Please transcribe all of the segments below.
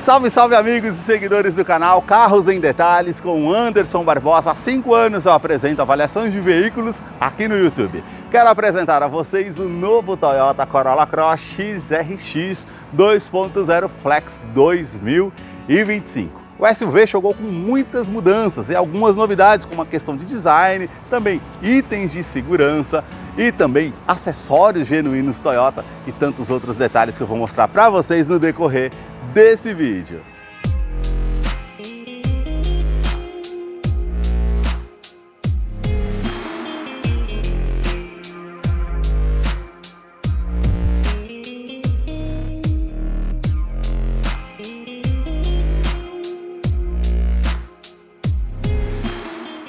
Salve, salve amigos e seguidores do canal Carros em Detalhes com Anderson Barbosa. Há 5 anos eu apresento avaliações de veículos aqui no YouTube. Quero apresentar a vocês o novo Toyota Corolla Cross XRX 2.0 Flex 2025. O SUV chegou com muitas mudanças e algumas novidades, como a questão de design, também itens de segurança e também acessórios genuínos Toyota e tantos outros detalhes que eu vou mostrar para vocês no decorrer desse vídeo.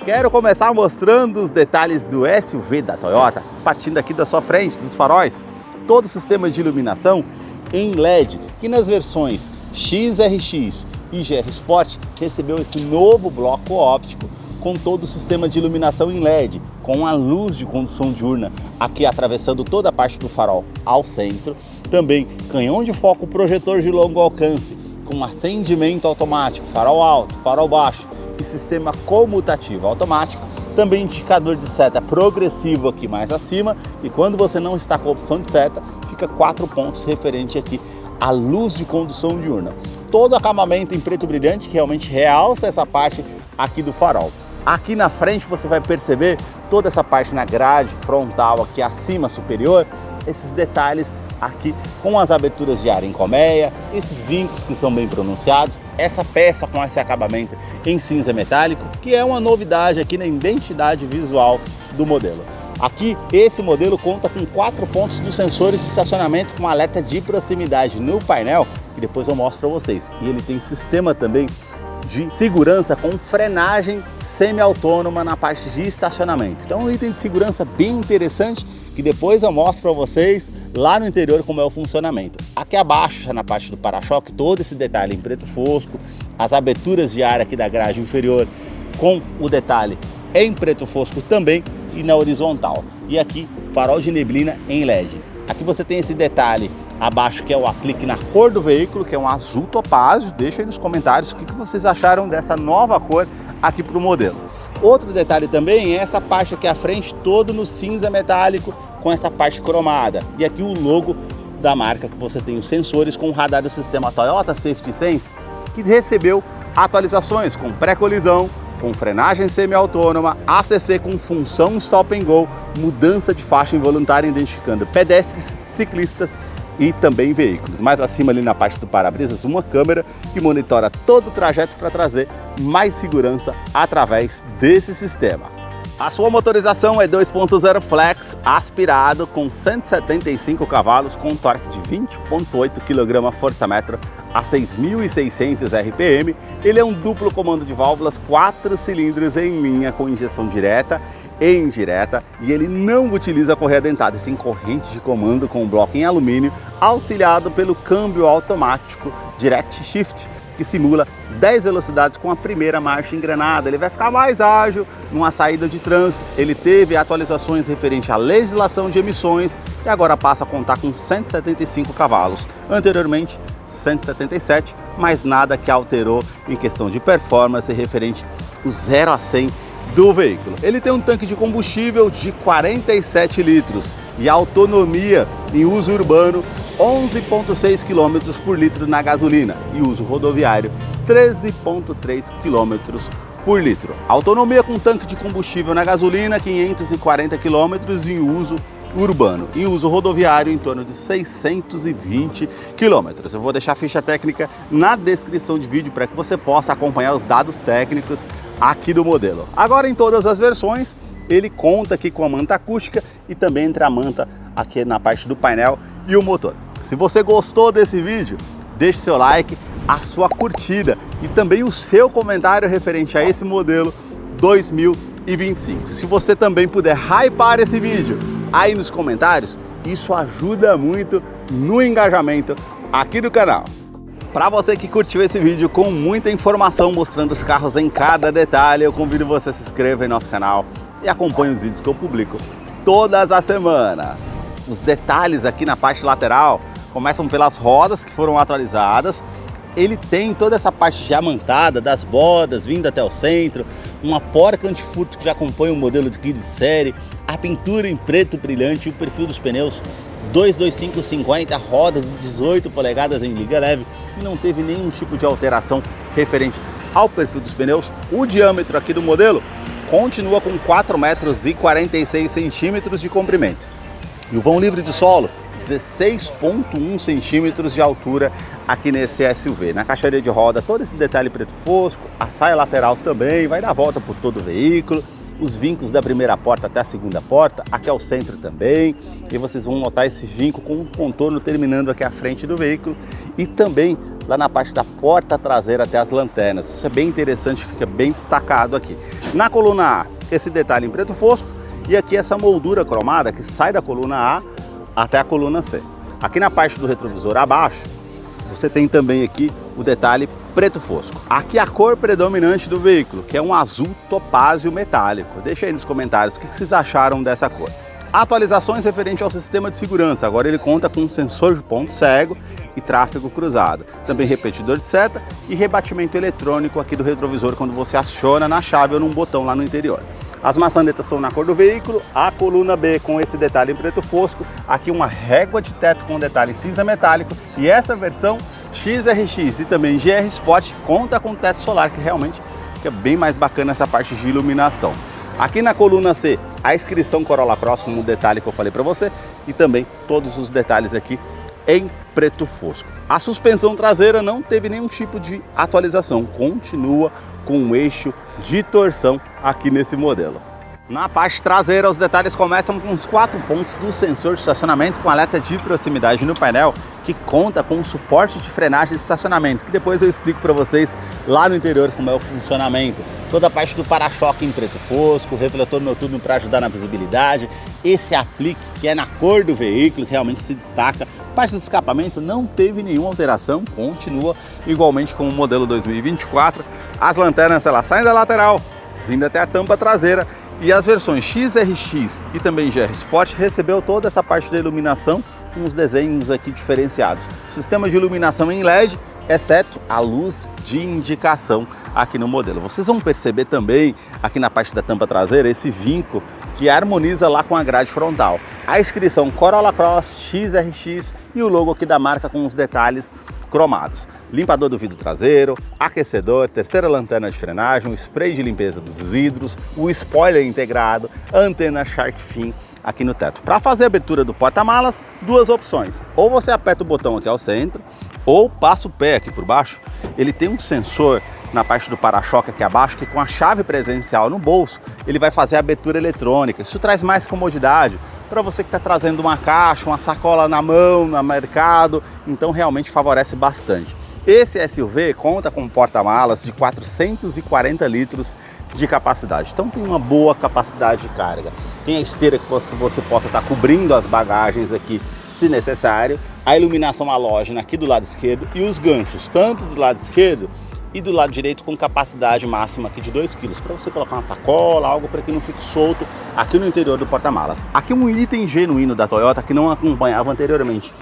Quero começar mostrando os detalhes do SUV da Toyota, partindo aqui da sua frente, dos faróis. Todo o sistema de iluminação em LED, que nas versões XRX e GR Sport recebeu esse novo bloco óptico com todo o sistema de iluminação em LED, com a luz de condução diurna aqui atravessando toda a parte do farol ao centro. Também canhão de foco projetor de longo alcance, com acendimento automático, farol alto, farol baixo e sistema comutativo automático. Também indicador de seta progressivo aqui mais acima, e quando você não está com a opção de seta, fica 4 pontos referente aqui à luz de condução diurna. Todo acabamento em preto brilhante que realmente realça essa parte aqui do farol. Aqui na frente você vai perceber toda essa parte na grade frontal aqui acima superior, esses detalhes aqui com as aberturas de ar em colmeia, esses vincos que são bem pronunciados, essa peça com esse acabamento em cinza metálico, que é uma novidade aqui na identidade visual do modelo. Aqui, esse modelo conta com 4 pontos dos sensores de estacionamento com alerta de proximidade no painel, que depois eu mostro para vocês. E ele tem sistema também de segurança com frenagem semi-autônoma na parte de estacionamento. Então, um item de segurança bem interessante, que depois eu mostro para vocês lá no interior como é o funcionamento. Aqui abaixo, já na parte do para-choque, todo esse detalhe em preto fosco, as aberturas de ar aqui da grade inferior com o detalhe em preto fosco também e na horizontal. E aqui, farol de neblina em LED. Aqui você tem esse detalhe abaixo que é o aplique na cor do veículo, que é um azul topázio. Deixa aí nos comentários o que vocês acharam dessa nova cor aqui para o modelo. Outro detalhe também é essa parte aqui à frente, todo no cinza metálico, com essa parte cromada. E aqui o logo da marca, que você tem os sensores com o radar do sistema Toyota Safety Sense, que recebeu atualizações com pré-colisão, com frenagem semi-autônoma, ACC com função Stop and Go, mudança de faixa involuntária identificando pedestres, ciclistas e também veículos. Mais acima ali na parte do para-brisas, uma câmera que monitora todo o trajeto para trazer mais segurança através desse sistema. A sua motorização é 2.0 Flex aspirado com 175 cavalos com torque de 20,8 kgfm a 6.600 RPM. Ele é um duplo comando de válvulas 4 cilindros em linha com injeção direta e indireta, e ele não utiliza correia dentada, e sim corrente de comando com bloco em alumínio, auxiliado pelo câmbio automático Direct Shift, que simula 10 velocidades com a primeira marcha engrenada. Ele vai ficar mais ágil numa saída de trânsito. Ele teve atualizações referente à legislação de emissões e agora passa a contar com 175 cavalos. Anteriormente 177, mas nada que alterou em questão de performance referente o 0 a 100 do veículo. Ele tem um tanque de combustível de 47 litros e autonomia em uso urbano 11,6 km por litro na gasolina e uso rodoviário 13,3 km por litro. Autonomia com tanque de combustível na gasolina 540 km em uso urbano, em uso rodoviário em torno de 620 km. Eu vou deixar a ficha técnica na descrição de vídeo para que você possa acompanhar os dados técnicos aqui do modelo. Agora, em todas as versões, ele conta aqui com a manta acústica e também entra a manta aqui na parte do painel e o motor. Se você gostou desse vídeo, deixe seu like, a sua curtida e também o seu comentário referente a esse modelo 2025. Se você também puder hypar esse vídeo aí nos comentários, isso ajuda muito no engajamento aqui do canal. Para você que curtiu esse vídeo com muita informação mostrando os carros em cada detalhe, eu convido você a se inscrever em nosso canal e acompanhe os vídeos que eu publico todas as semanas. Os detalhes aqui na parte lateral começam pelas rodas que foram atualizadas, ele tem toda essa parte diamantada das bordas vindo até o centro, uma porca antifurto que já acompanha o modelo aqui de série, a pintura em preto brilhante, o perfil dos pneus 225/50, rodas de 18 polegadas em liga leve, e não teve nenhum tipo de alteração referente ao perfil dos pneus. O diâmetro aqui do modelo continua com 4,46 metros de comprimento. E o vão livre de solo, 16,1 centímetros de altura aqui nesse SUV. Na caixaria de roda, todo esse detalhe preto fosco, a saia lateral também vai dar volta por todo o veículo, os vincos da primeira porta até a segunda porta, aqui ao centro também, e vocês vão notar esse vinco com um contorno terminando aqui à frente do veículo e também lá na parte da porta traseira até as lanternas. Isso é bem interessante, fica bem destacado aqui. Na coluna A, esse detalhe em preto fosco, e aqui essa moldura cromada que sai da coluna A até a coluna C. Aqui na parte do retrovisor abaixo, você tem também aqui o detalhe preto fosco. Aqui a cor predominante do veículo, que é um azul topázio metálico. Deixa aí nos comentários o que vocês acharam dessa cor. Atualizações referente ao sistema de segurança. Agora ele conta com um sensor de ponto cego e tráfego cruzado. Também repetidor de seta e rebatimento eletrônico aqui do retrovisor quando você aciona na chave ou num botão lá no interior. As maçanetas são na cor do veículo, a coluna B com esse detalhe em preto fosco, aqui uma régua de teto com detalhe cinza metálico, e essa versão XRX e também GR Sport conta com teto solar, que realmente fica bem mais bacana essa parte de iluminação. Aqui na coluna C, a inscrição Corolla Cross com o detalhe que eu falei para você e também todos os detalhes aqui em preto fosco. A suspensão traseira não teve nenhum tipo de atualização, continua com um eixo de torção aqui nesse modelo. Na parte traseira, os detalhes começam com os 4 pontos do sensor de estacionamento com alerta de proximidade no painel, que conta com um suporte de frenagem de estacionamento, que depois eu explico para vocês lá no interior como é o funcionamento. Toda a parte do para-choque em preto fosco, refletor noturno para ajudar na visibilidade, esse aplique que é na cor do veículo, que realmente se destaca. A parte do escapamento não teve nenhuma alteração, continua igualmente com o modelo 2024. As lanternas elas saem da lateral, vindo até a tampa traseira, e as versões XRX e também GR Sport recebeu toda essa parte da iluminação com os desenhos aqui diferenciados. Sistema de iluminação em LED, exceto a luz de indicação aqui no modelo. Vocês vão perceber também aqui na parte da tampa traseira esse vinco que harmoniza lá com a grade frontal. A inscrição Corolla Cross XRX e o logo aqui da marca com os detalhes cromados. Limpador do vidro traseiro, aquecedor, terceira lanterna de frenagem, o spray de limpeza dos vidros, o spoiler integrado, a antena Shark Fin aqui no teto. Para fazer a abertura do porta-malas, duas opções. Ou você aperta o botão aqui ao centro, ou passa o pé aqui por baixo. Ele tem um sensor na parte do para-choque aqui abaixo, que com a chave presencial no bolso, ele vai fazer a abertura eletrônica. Isso traz mais comodidade para você que está trazendo uma caixa, uma sacola na mão, no mercado, então realmente favorece bastante. Esse SUV conta com um porta-malas de 440 litros de capacidade, então tem uma boa capacidade de carga. Tem a esteira que você possa estar cobrindo as bagagens aqui, se necessário, a iluminação halógena aqui do lado esquerdo e os ganchos, tanto do lado esquerdo e do lado direito com capacidade máxima aqui de 2 kg, para você colocar uma sacola, algo para que não fique solto aqui no interior do porta-malas. Aqui um item genuíno da Toyota que não acompanhava anteriormente,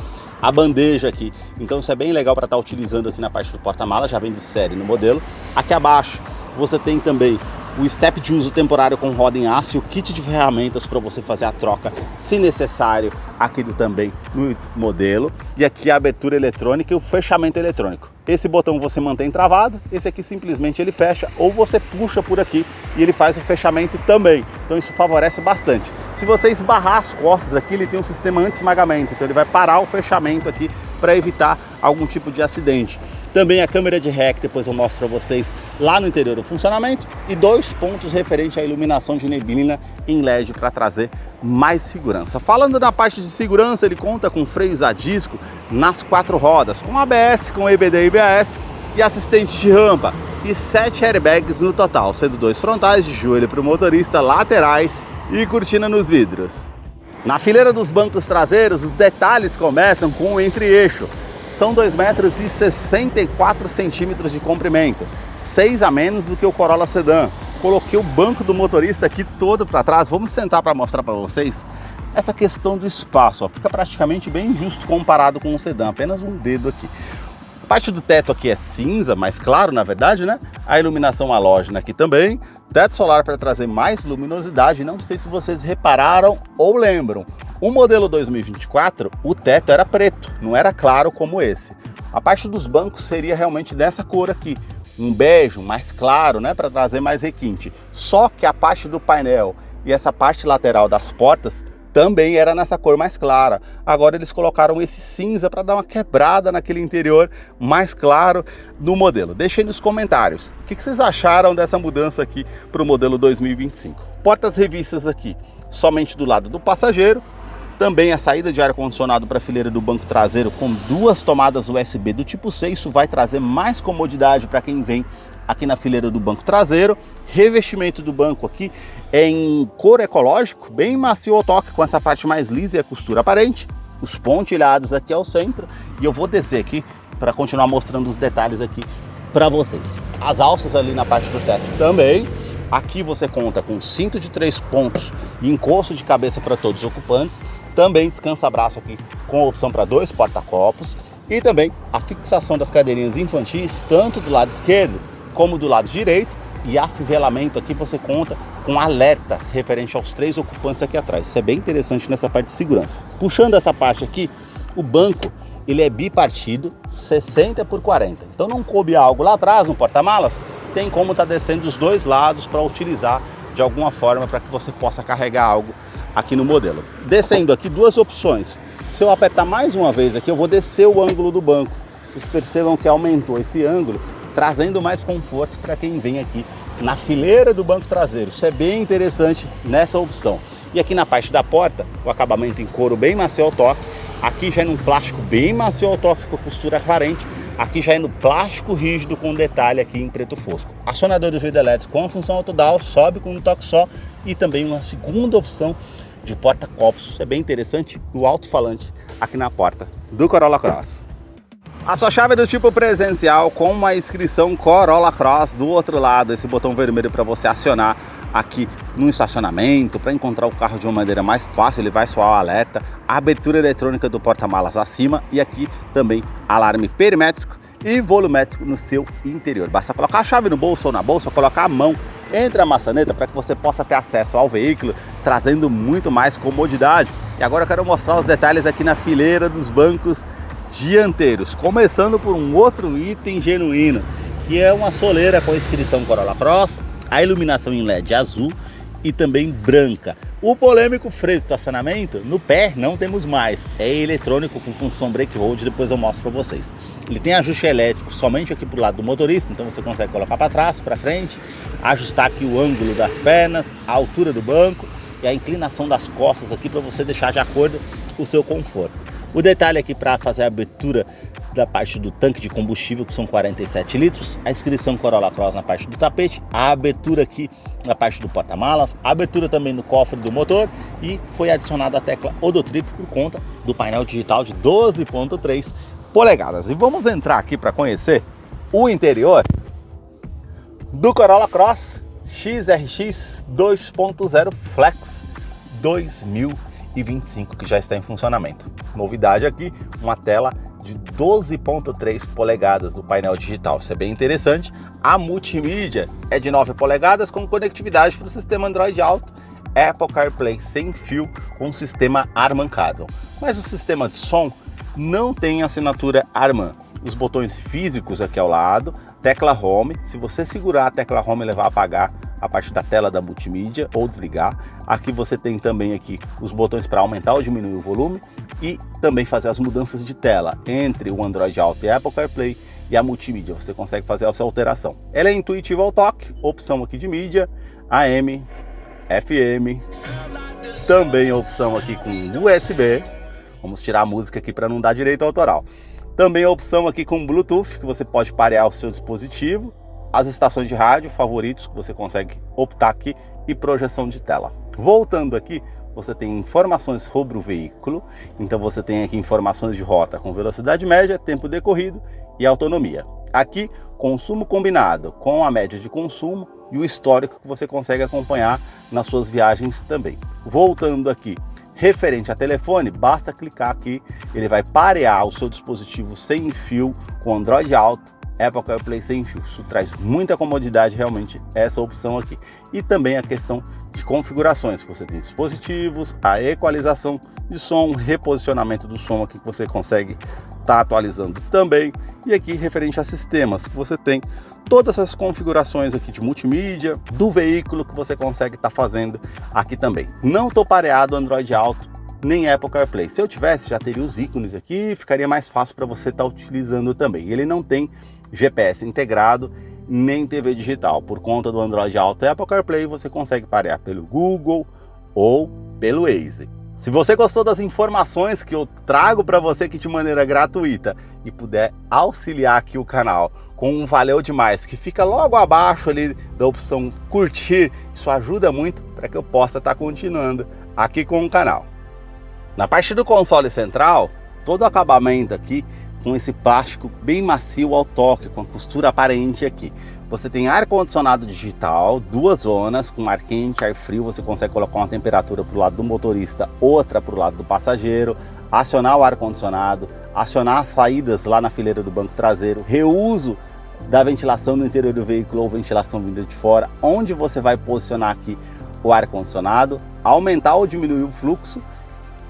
a bandeja aqui, então isso é bem legal para estar utilizando aqui na parte do porta-malas, já vem de série no modelo. Aqui abaixo você tem também o step de uso temporário com roda em aço e o kit de ferramentas para você fazer a troca, se necessário, aqui também no modelo. E aqui a abertura eletrônica e o fechamento eletrônico. Esse botão você mantém travado, esse aqui simplesmente ele fecha, ou você puxa por aqui e ele faz o fechamento também. Então isso favorece bastante. Se você esbarrar as costas aqui, ele tem um sistema anti-esmagamento, então ele vai parar o fechamento aqui para evitar algum tipo de acidente. Também a câmera de ré, que depois eu mostro para vocês lá no interior do funcionamento, e 2 pontos referente à iluminação de neblina em LED para trazer mais segurança. Falando da parte de segurança, ele conta com freios a disco nas 4 rodas, com ABS, com EBD e IBS e assistente de rampa, e 7 airbags no total, sendo 2 frontais de joelho para o motorista, laterais e cortina nos vidros. Na fileira dos bancos traseiros, os detalhes começam com o entre-eixo. São 2,64 metros de comprimento, 6 a menos do que o Corolla Sedan. Coloquei o banco do motorista aqui todo para trás. Vamos sentar para mostrar para vocês essa questão do espaço. Ó, fica praticamente bem justo comparado com o Sedan, apenas um dedo aqui. A parte do teto aqui é cinza, mais claro na verdade, né? A iluminação halógena aqui também. Teto solar para trazer mais luminosidade. Não sei se vocês repararam ou lembram. O modelo 2024, o teto era preto, não era claro como esse. A parte dos bancos seria realmente dessa cor aqui. Um bege mais claro, né? Para trazer mais requinte. Só que a parte do painel e essa parte lateral das portas também era nessa cor mais clara. Agora eles colocaram esse cinza para dar uma quebrada naquele interior mais claro do modelo. Deixem nos comentários o que vocês acharam dessa mudança aqui para o modelo 2025. Portas revistas aqui somente do lado do passageiro. Também a saída de ar-condicionado para a fileira do banco traseiro com duas tomadas USB do tipo C. Isso vai trazer mais comodidade para quem vem aqui na fileira do banco traseiro. Revestimento do banco aqui é em couro ecológico, bem macio ao toque, com essa parte mais lisa e a costura aparente. Os pontilhados aqui ao centro. E eu vou descer aqui para continuar mostrando os detalhes aqui para vocês. As alças ali na parte do teto também. Aqui você conta com cinto de 3 pontos e encosto de cabeça para todos os ocupantes. Também descansa-braço aqui com a opção para 2 porta-copos. E também a fixação das cadeirinhas infantis, tanto do lado esquerdo como do lado direito. E afivelamento aqui você conta com alerta referente aos 3 ocupantes aqui atrás. Isso é bem interessante nessa parte de segurança. Puxando essa parte aqui, o banco ele é bipartido, 60 por 40. Então não coube algo lá atrás no porta-malas, tem como estar descendo dos dois lados para utilizar de alguma forma para que você possa carregar algo aqui no modelo. Descendo aqui, duas opções. Se eu apertar mais uma vez aqui, eu vou descer o ângulo do banco. Vocês percebam que aumentou esse ângulo, trazendo mais conforto para quem vem aqui na fileira do banco traseiro. Isso é bem interessante nessa opção. E aqui na parte da porta, o acabamento em couro bem macio ao toque. Aqui já é no plástico bem macio ao toque com costura aparente. Aqui já é no plástico rígido com detalhe aqui em preto fosco. Acionador do vidro elétrico com a função autodial, sobe com um toque só. E também uma segunda opção de porta-copos. Isso é bem interessante. O alto-falante aqui na porta do Corolla Cross. A sua chave é do tipo presencial com uma inscrição Corolla Cross do outro lado. Esse botão vermelho para você acionar aqui no estacionamento, para encontrar o carro de uma maneira mais fácil, ele vai soar o alerta, a abertura eletrônica do porta-malas acima e aqui também alarme perimétrico e volumétrico no seu interior. Basta colocar a chave no bolso ou na bolsa, colocar a mão entre a maçaneta para que você possa ter acesso ao veículo, trazendo muito mais comodidade. E agora eu quero mostrar os detalhes aqui na fileira dos bancos dianteiros, começando por um outro item genuíno, que é uma soleira com a inscrição Corolla Cross, a iluminação em LED azul e também branca. O polêmico freio de estacionamento, no pé não temos mais, é eletrônico com função brake hold, depois eu mostro para vocês. Ele tem ajuste elétrico somente aqui pro lado do motorista, então você consegue colocar para trás, para frente, ajustar aqui o ângulo das pernas, a altura do banco e a inclinação das costas aqui para você deixar de acordo com o seu conforto. O detalhe aqui para fazer a abertura da parte do tanque de combustível, que são 47 litros, a inscrição Corolla Cross na parte do tapete, a abertura aqui na parte do porta-malas, a abertura também no cofre do motor e foi adicionada a tecla Odotrip por conta do painel digital de 12.3 polegadas. E vamos entrar aqui para conhecer o interior do Corolla Cross XRX 2.0 Flex 2025, que já está em funcionamento. Novidade aqui, uma tela de 12.3 polegadas do painel digital, isso é bem interessante. A multimídia é de 9 polegadas com conectividade para o sistema Android Auto, Apple CarPlay sem fio com sistema Harman Kardon. Mas o sistema de som não tem assinatura Harman. Os botões físicos aqui ao lado, tecla Home, se você segurar a tecla Home ele vai apagar a parte da tela da multimídia ou desligar. Aqui você tem também aqui os botões para aumentar ou diminuir o volume e também fazer as mudanças de tela entre o Android Auto e Apple CarPlay e a multimídia. Você consegue fazer essa alteração. Ela é intuitiva ao toque, opção aqui de mídia, AM, FM, também a opção aqui com USB. Vamos tirar a música aqui para não dar direito autoral. Também a opção aqui com Bluetooth, que você pode parear o seu dispositivo. As estações de rádio favoritos que você consegue optar aqui e projeção de tela. Voltando aqui, você tem informações sobre o veículo. Então você tem aqui informações de rota com velocidade média, tempo decorrido e autonomia. Aqui, consumo combinado com a média de consumo e o histórico que você consegue acompanhar nas suas viagens também. Voltando aqui, Referente a telefone, basta clicar aqui, ele vai parear o seu dispositivo sem fio com Android Auto, Apple CarPlay sem fio. Isso traz muita comodidade, realmente, essa opção aqui. E também a questão de configurações, que você tem dispositivos, a equalização de som, reposicionamento do som aqui que você consegue estar atualizando também. E aqui referente a sistemas, que você tem todas essas configurações aqui de multimídia do veículo que você consegue estar fazendo aqui também. Não estou pareado Android Auto nem Apple CarPlay. Se eu tivesse, já teria os ícones aqui, ficaria mais fácil para você estar utilizando também. Ele não tem GPS integrado, nem TV digital. Por conta do Android Auto e Apple CarPlay, você consegue parear pelo Google ou pelo Waze. Se você gostou das informações que eu trago para você aqui de maneira gratuita e puder auxiliar aqui o canal com um valeu demais, que fica logo abaixo ali da opção curtir, isso ajuda muito para que eu possa estar continuando aqui com o canal. Na parte do console central, todo o acabamento aqui com esse plástico bem macio ao toque, com a costura aparente aqui. Você tem ar-condicionado digital, 2 zonas, com ar quente, ar frio. Você consegue colocar uma temperatura para o lado do motorista, outra para o lado do passageiro, acionar o ar-condicionado, acionar as saídas lá na fileira do banco traseiro, reuso da ventilação no interior do veículo ou ventilação vinda de fora, onde você vai posicionar aqui o ar-condicionado, aumentar ou diminuir o fluxo,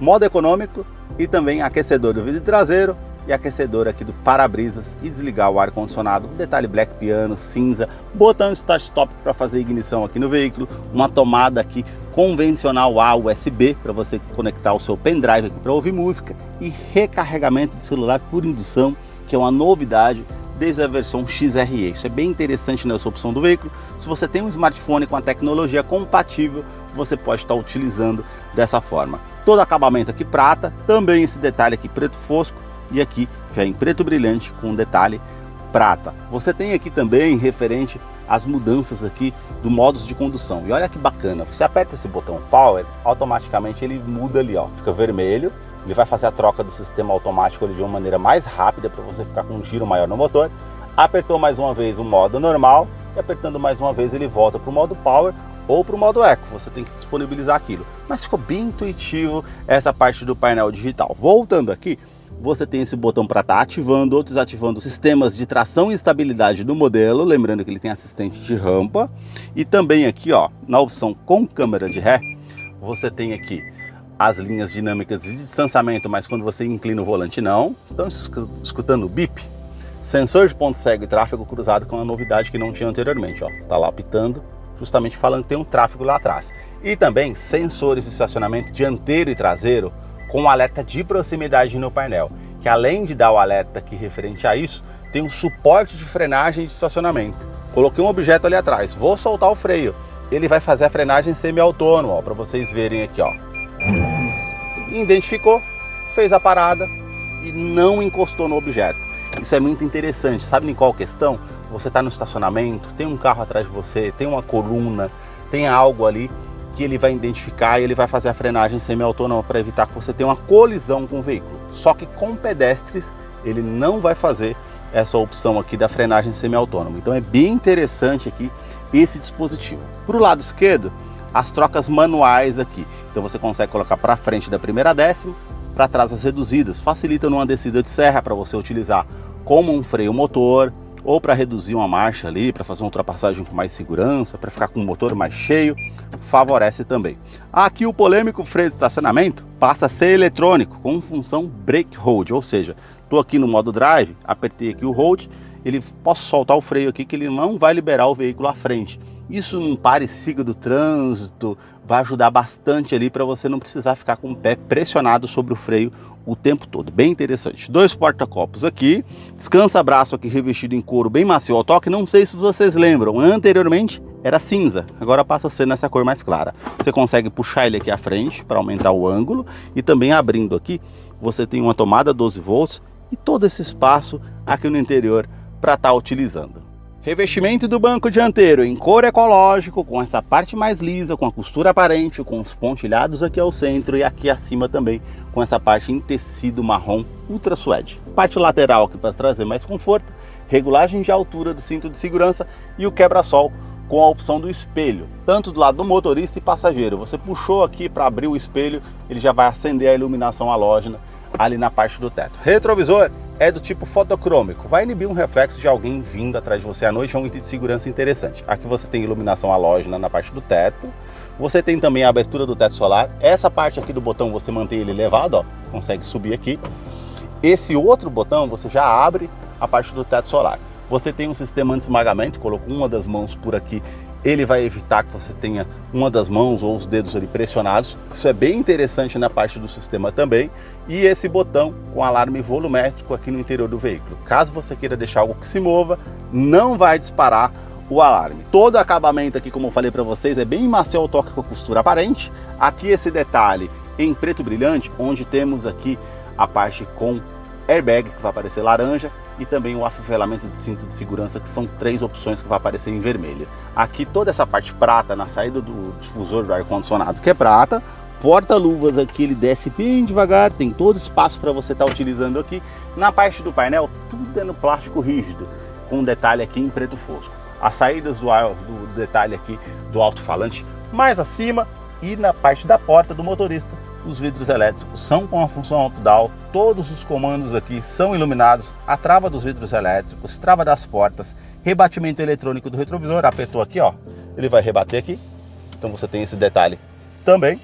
modo econômico e também aquecedor do vidro traseiro e aquecedor aqui do para-brisas e desligar o ar-condicionado, um detalhe black piano, cinza, botão start-stop para fazer ignição aqui no veículo, uma tomada aqui convencional A USB para você conectar o seu pendrive aqui para ouvir música e recarregamento de celular por indução, que é uma novidade desde a versão XRE. Isso é bem interessante nessa opção do veículo. Se você tem um smartphone com a tecnologia compatível, você pode estar utilizando dessa forma. Todo acabamento aqui prata, também esse detalhe aqui preto fosco, e aqui já em preto brilhante com um detalhe prata. Você tem aqui também referente às mudanças aqui do modos de condução. E olha que bacana, você aperta esse botão Power, automaticamente ele muda ali, ó, fica vermelho. Ele vai fazer a troca do sistema automático ali de uma maneira mais rápida para você ficar com um giro maior no motor. Apertou mais uma vez o modo normal e apertando mais uma vez ele volta para o modo Power ou para o modo Eco. Você tem que disponibilizar aquilo. Mas ficou bem intuitivo essa parte do painel digital. Voltando aqui, você tem esse botão para estar ativando ou desativando sistemas de tração e estabilidade do modelo. Lembrando que ele tem assistente de rampa. E também aqui, ó, na opção com câmera de ré, você tem aqui as linhas dinâmicas de distanciamento, mas quando você inclina o volante não. Estão escutando o bip? Sensor de ponto cego e tráfego cruzado, que é uma novidade que não tinha anteriormente, ó. Tá lá apitando, justamente falando que tem um tráfego lá atrás. E também sensores de estacionamento dianteiro e traseiro com alerta de proximidade no painel, que além de dar o alerta aqui referente a isso, tem um suporte de frenagem e de estacionamento. Coloquei um objeto ali atrás, vou soltar o freio, ele vai fazer a frenagem semi-autônoma, para vocês verem aqui, ó. Identificou, fez a parada e não encostou no objeto. Isso é muito interessante. Sabe em qual questão? Você está no estacionamento, tem um carro atrás de você, tem uma coluna, tem algo ali que ele vai identificar e ele vai fazer a frenagem semi-autônoma para evitar que você tenha uma colisão com o veículo. Só que com pedestres ele não vai fazer essa opção aqui da frenagem semi-autônoma. Então é bem interessante aqui esse dispositivo. Para o lado esquerdo, as trocas manuais aqui. Então você consegue colocar para frente da primeira a 10ª, para trás as reduzidas. Facilita numa descida de serra para você utilizar como um freio motor, ou para reduzir uma marcha ali, para fazer uma ultrapassagem com mais segurança, para ficar com o motor mais cheio, favorece também. Aqui o polêmico freio de estacionamento passa a ser eletrônico, com função brake hold, ou seja, estou aqui no modo drive, apertei aqui o hold, ele posso soltar o freio aqui que ele não vai liberar o veículo à frente. Isso num pare e siga do trânsito vai ajudar bastante ali para você não precisar ficar com o pé pressionado sobre o freio o tempo todo. Bem interessante. 2 porta-copos aqui, descansa-braço aqui revestido em couro bem macio ao toque. Não sei se vocês lembram, anteriormente era cinza, agora passa a ser nessa cor mais clara. Você consegue puxar ele aqui à frente para aumentar o ângulo e também abrindo aqui, você tem uma tomada 12 volts e todo esse espaço aqui no interior para estar utilizando. Revestimento do banco dianteiro em couro ecológico, com essa parte mais lisa, com a costura aparente, com os pontilhados aqui ao centro e aqui acima também, com essa parte em tecido marrom ultra suede. Parte lateral aqui para trazer mais conforto, regulagem de altura do cinto de segurança e o quebra-sol com a opção do espelho, tanto do lado do motorista e passageiro. Você puxou aqui para abrir o espelho, ele já vai acender a iluminação halógena ali na parte do teto. Retrovisor é do tipo fotocrômico, vai inibir um reflexo de alguém vindo atrás de você à noite, é um item de segurança interessante. Aqui você tem iluminação halógena na parte do teto, você tem também a abertura do teto solar. Essa parte aqui do botão você mantém ele elevado, ó, consegue subir aqui. Esse outro botão você já abre a parte do teto solar. Você tem um sistema anti-esmagamento, colocou uma das mãos por aqui, ele vai evitar que você tenha uma das mãos ou os dedos ali pressionados. Isso é bem interessante na parte do sistema também. E esse botão com alarme volumétrico aqui no interior do veículo. Caso você queira deixar algo que se mova, não vai disparar o alarme. Todo o acabamento aqui, como eu falei para vocês, é bem macio ao toque com a costura aparente. Aqui esse detalhe em preto brilhante, onde temos aqui a parte com airbag, que vai aparecer laranja, e também o afivelamento de cinto de segurança, que são 3 opções que vai aparecer em vermelho. Aqui toda essa parte prata na saída do difusor do ar-condicionado, que é prata. Porta-luvas aqui, ele desce bem devagar, tem todo espaço para você estar utilizando aqui. Na parte do painel, tudo é no plástico rígido, com um detalhe aqui em preto fosco. As saídas do detalhe aqui do alto-falante mais acima, e na parte da porta do motorista, os vidros elétricos são com a função auto-down, todos os comandos aqui são iluminados, a trava dos vidros elétricos, trava das portas, rebatimento eletrônico do retrovisor, apertou aqui, ó, ele vai rebater aqui, então você tem esse detalhe também.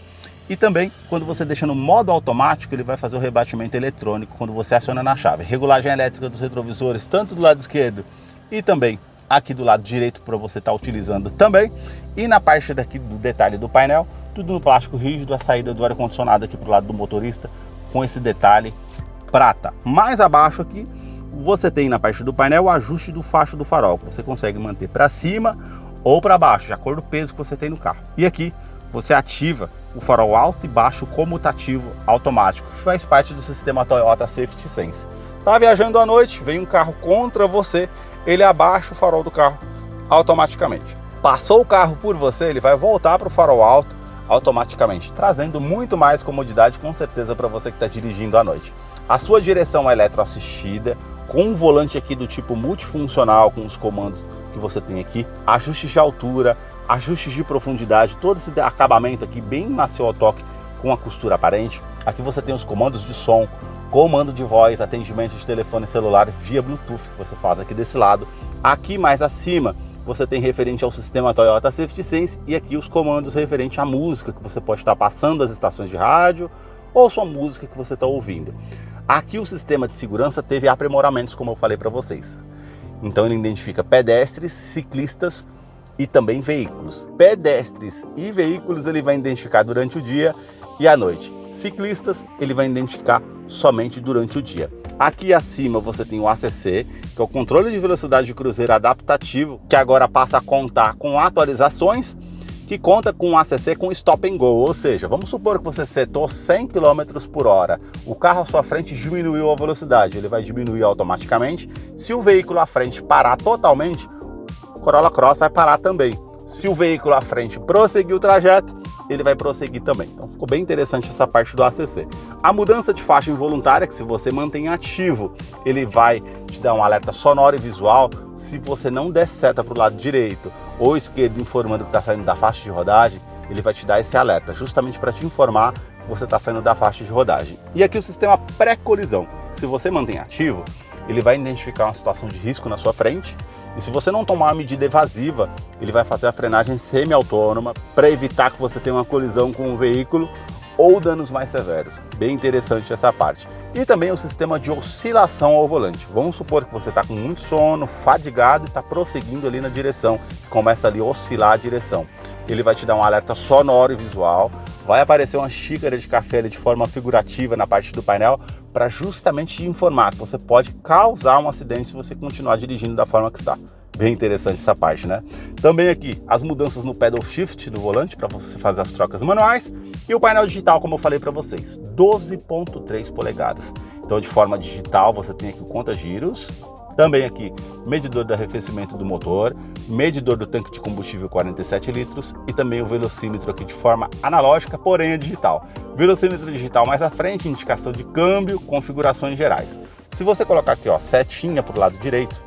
E também, quando você deixa no modo automático, ele vai fazer o rebatimento eletrônico quando você aciona na chave. Regulagem elétrica dos retrovisores, tanto do lado esquerdo e também aqui do lado direito, para você estar utilizando também. E na parte daqui do detalhe do painel, tudo no plástico rígido, a saída do ar-condicionado aqui para o lado do motorista, com esse detalhe prata. Mais abaixo aqui, você tem na parte do painel o ajuste do facho do farol, que você consegue manter para cima ou para baixo, de acordo com o peso que você tem no carro. E aqui, você ativa o farol alto e baixo comutativo automático, que faz parte do sistema Toyota Safety Sense. Tá viajando à noite, vem um carro contra você, ele abaixa o farol do carro automaticamente. Passou o carro por você, ele vai voltar para o farol alto automaticamente, trazendo muito mais comodidade, com certeza, para você que está dirigindo à noite. A sua direção é eletroassistida, com um volante aqui do tipo multifuncional, com os comandos que você tem aqui, ajustes de altura, ajustes de profundidade, todo esse acabamento aqui bem macio ao toque, com a costura aparente. Aqui você tem os comandos de som, comando de voz, atendimento de telefone celular via Bluetooth, que você faz aqui desse lado. Aqui mais acima você tem referente ao sistema Toyota Safety Sense, e aqui os comandos referente à música, que você pode estar passando as estações de rádio ou sua música que você está ouvindo. Aqui o sistema de segurança teve aprimoramentos, como eu falei para vocês. Então ele identifica pedestres, ciclistas e também veículos. Pedestres e veículos ele vai identificar durante o dia e à noite. Ciclistas ele vai identificar somente durante o dia. Aqui acima você tem o ACC, que é o controle de velocidade de cruzeiro adaptativo, que agora passa a contar com atualizações, que conta com o ACC com stop and go, ou seja, vamos supor que você setou 100 km por hora, o carro à sua frente diminuiu a velocidade, ele vai diminuir automaticamente. Se o veículo à frente parar totalmente, o Corolla Cross vai parar também. Se o veículo à frente prosseguir o trajeto, ele vai prosseguir também. Então ficou bem interessante essa parte do ACC. A mudança de faixa involuntária, que se você mantém ativo, ele vai te dar um alerta sonoro e visual. Se você não der seta para o lado direito ou esquerdo, informando que está saindo da faixa de rodagem, ele vai te dar esse alerta, justamente para te informar que você está saindo da faixa de rodagem. E aqui o sistema pré-colisão. Se você mantém ativo, ele vai identificar uma situação de risco na sua frente. E se você não tomar uma medida evasiva, ele vai fazer a frenagem semi-autônoma para evitar que você tenha uma colisão com o veículo ou danos mais severos. Bem interessante essa parte. E também o sistema de oscilação ao volante. Vamos supor que você está com muito sono, fadigado e está prosseguindo ali na direção. Começa ali a oscilar a direção. Ele vai te dar um alerta sonoro e visual. Vai aparecer uma xícara de café ali de forma figurativa na parte do painel, para justamente te informar que você pode causar um acidente se você continuar dirigindo da forma que está. Bem interessante essa parte, né? Também aqui as mudanças no pedal shift do volante, para você fazer as trocas manuais. E o painel digital, como eu falei para vocês, 12,3 polegadas. Então de forma digital você tem aqui o conta-giros. Também aqui, medidor do arrefecimento do motor, medidor do tanque de combustível 47 litros e também o velocímetro aqui de forma analógica, porém é digital. Velocímetro digital mais à frente, indicação de câmbio, configurações gerais. Se você colocar aqui, ó, setinha para o lado direito,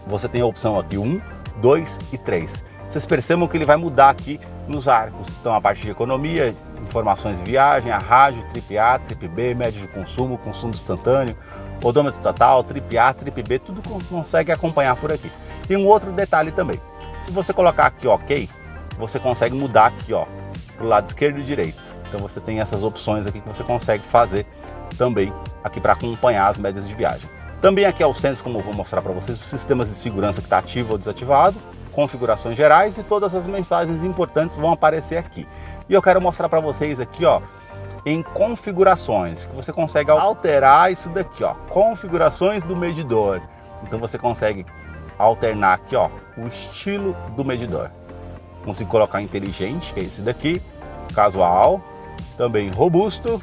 você tem a opção aqui 1, 2 e 3. vocês percebam que ele vai mudar aqui nos arcos. Então a parte de economia, informações de viagem, a rádio, trip A, trip B, média de consumo, consumo instantâneo, odômetro total, trip A, trip B, tudo consegue acompanhar por aqui. Tem um outro detalhe também. Se você colocar aqui OK, você consegue mudar aqui, ó, para o lado esquerdo e direito. Então você tem essas opções aqui que você consegue fazer também aqui para acompanhar as médias de viagem. Também aqui ao centro, como eu vou mostrar para vocês, os sistemas de segurança que está ativo ou desativado, configurações gerais e todas as mensagens importantes vão aparecer aqui. E eu quero mostrar para vocês aqui, ó, em configurações, que você consegue alterar isso daqui, ó, configurações do medidor. Então você consegue alternar aqui, ó, o estilo do medidor. Consigo colocar inteligente, que é esse daqui, casual, também robusto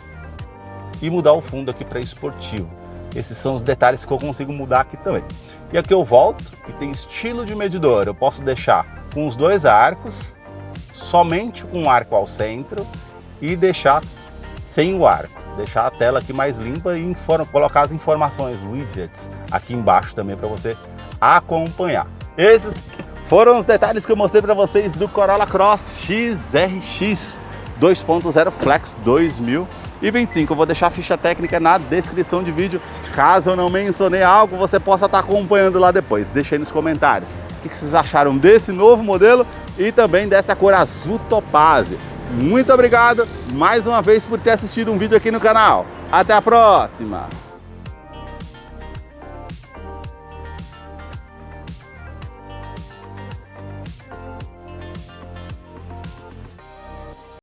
e mudar o fundo aqui para esportivo. Esses são os detalhes que eu consigo mudar aqui também. E aqui eu volto e tem estilo de medidor. Eu posso deixar com os dois arcos, somente com um arco ao centro e deixar sem o arco. Deixar a tela aqui mais limpa e colocar as informações, widgets, aqui embaixo também para você acompanhar. Esses foram os detalhes que eu mostrei para vocês do Corolla Cross XRX 2.0 Flex 2025. Eu vou deixar a ficha técnica na descrição de vídeo. Caso eu não mencionei algo, você possa estar acompanhando lá depois. Deixa aí nos comentários o que vocês acharam desse novo modelo e também dessa cor azul topázio. Muito obrigado mais uma vez por ter assistido um vídeo aqui no canal. Até a próxima!